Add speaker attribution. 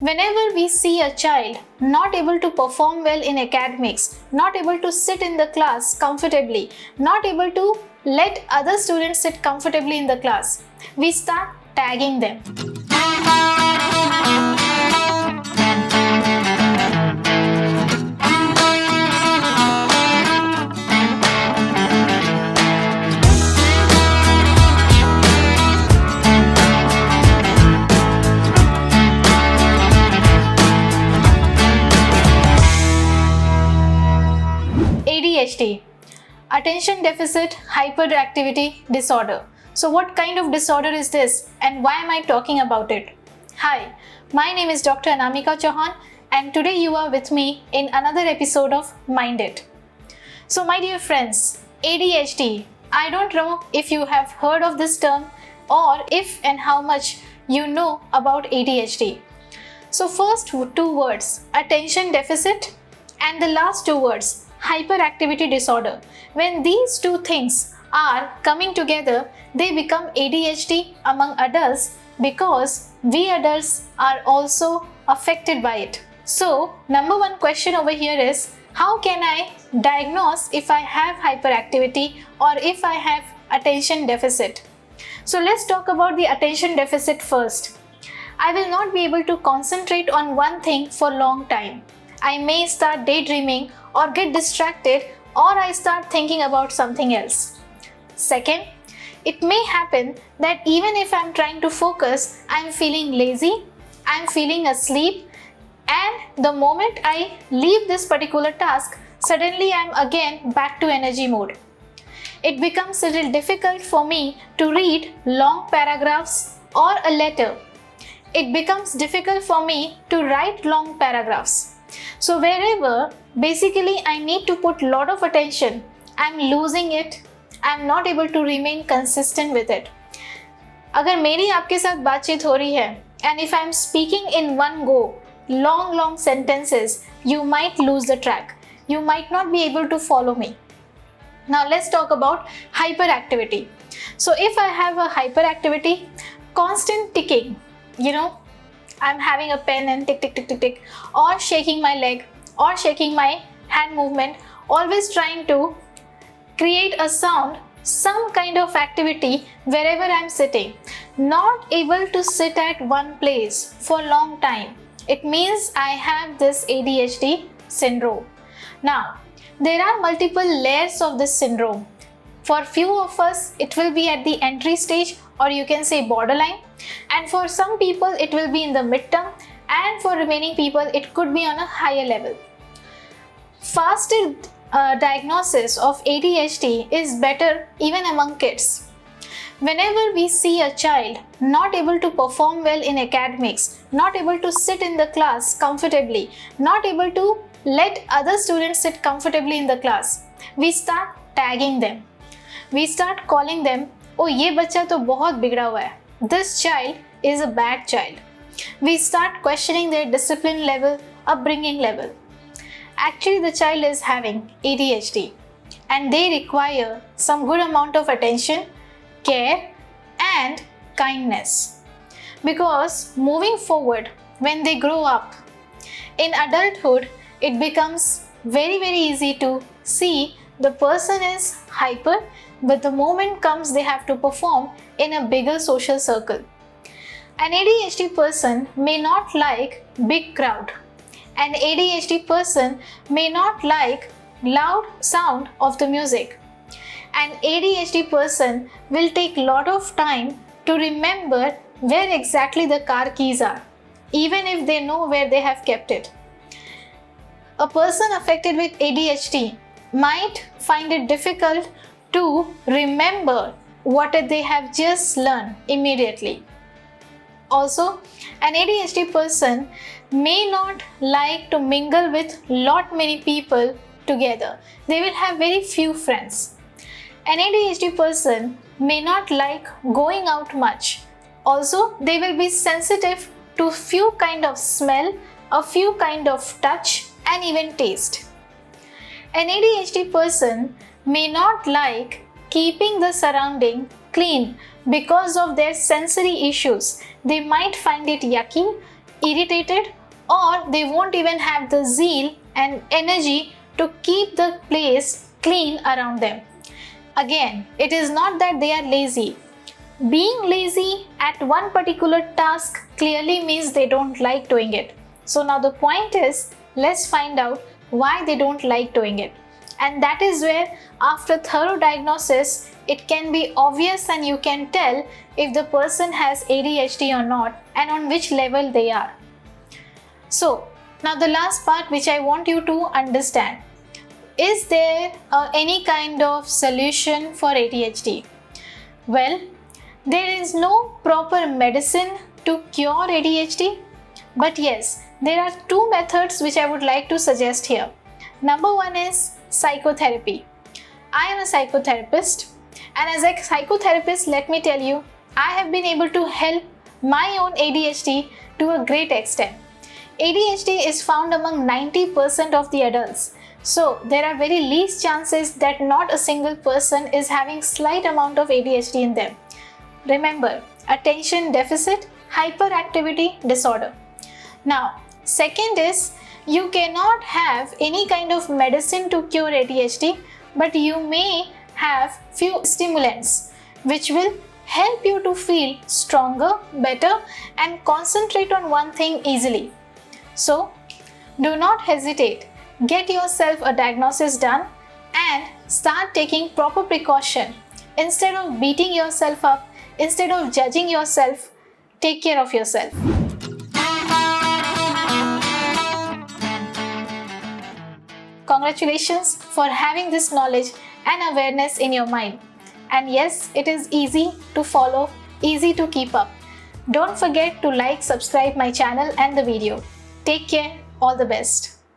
Speaker 1: Whenever we see a child not able to perform well in academics, not able to sit in the class comfortably, not able to let other students sit comfortably in the class, we start tagging them. ADHD, Attention Deficit Hyperactivity Disorder. So what kind of disorder is this and why am I talking about it? Hi, my name is Dr. Anamika Chawhan and today you are with me in another episode of Mind It. So my dear friends, ADHD, I don't know if you have heard of this term or if and how much you know about ADHD. So first two words, attention deficit, and the last two words, hyperactivity disorder. When these two things are coming together, they become ADHD among adults because we adults are also affected by it. So, number one question over here is, how can I diagnose if I have hyperactivity or if I have attention deficit? So, let's talk about the attention deficit first. I will not be able to concentrate on one thing for a long time. I may start daydreaming or get distracted, or I start thinking about something else. Second, it may happen that even if I'm trying to focus, I'm feeling lazy, I'm feeling asleep, and the moment I leave this particular task, suddenly I'm again back to energy mode. It becomes a little difficult for me to read long paragraphs or a letter. It becomes difficult for me to write long paragraphs. So wherever basically I need to put lot of attention, I'm losing it. I'm not able to remain consistent with it. अगर मेरी आपके साथ बातचीत हो रही है and if I'm speaking in one go, long sentences, you might lose the track. You might not be able to follow me. Now let's talk about hyperactivity. So if I have a hyperactivity, constant ticking, I'm having a pen and tick, tick, tick, tick, tick, or shaking my leg, or shaking my hand movement, always trying to create a sound, some kind of activity wherever I'm sitting. Not able to sit at one place for a long time. It means I have this ADHD syndrome. Now, there are multiple layers of this syndrome. For few of us, it will be at the entry stage, or you can say borderline. And for some people, it will be in the midterm, and for remaining people, it could be on a higher level. Faster diagnosis of ADHD is better even among kids. Whenever we see a child not able to perform well in academics, not able to sit in the class comfortably, not able to let other students sit comfortably in the class, we start tagging them. We start calling them, oh ये बच्चा तो बहुत बिगड़ा हुआ है. This child is a bad child. We start questioning their discipline level, upbringing level. Actually, the child is having ADHD and they require some good amount of attention, care, and kindness. Because moving forward, when they grow up, in adulthood, it becomes very easy to see the person is hyper, but the moment comes they have to perform in a bigger social circle. An ADHD person may not like big crowd. An ADHD person may not like loud sound of the music. An ADHD person will take lot of time to remember where exactly the car keys are, even if they know where they have kept it. A person affected with ADHD might find it difficult to remember what they have just learned immediately. Also, an ADHD person may not like to mingle with many people together. They will have very few friends. An ADHD person may not like going out much. Also, they will be sensitive to few kind of smell, a few kind of touch, and even taste. An ADHD person may not like keeping the surrounding clean because of their sensory issues. They might find it yucky irritated, or they won't even have the zeal and energy to keep the place clean around them. Again, it is not that they are lazy. Being lazy at one particular task clearly means they don't like doing it. So now the point is, let's find out why they don't like doing it. And that is where, after thorough diagnosis, it can be obvious and you can tell if the person has ADHD or not and on which level they are. So now the last part which I want you to understand. Is there any kind of solution for ADHD? Well, there is no proper medicine to cure ADHD, but yes, there are two methods which I would like to suggest here. Number one is psychotherapy. I am a psychotherapist, and as a psychotherapist, let me tell you, I have been able to help my own ADHD to a great extent. ADHD is found among 90% of the adults. So there are very least chances that not a single person is having slight amount of ADHD in them. Remember, attention deficit hyperactivity disorder. Now, second is, you cannot have any kind of medicine to cure ADHD, but you may have few stimulants which will help you to feel stronger, better, and concentrate on one thing easily. So, do not hesitate. Get yourself a diagnosis done and start taking proper precaution. Instead of beating yourself up, instead of judging yourself, take care of yourself. Congratulations for having this knowledge and awareness in your mind. And yes, it is easy to follow, easy to keep up. Don't forget to like, subscribe my channel and the video. Take care. All the best.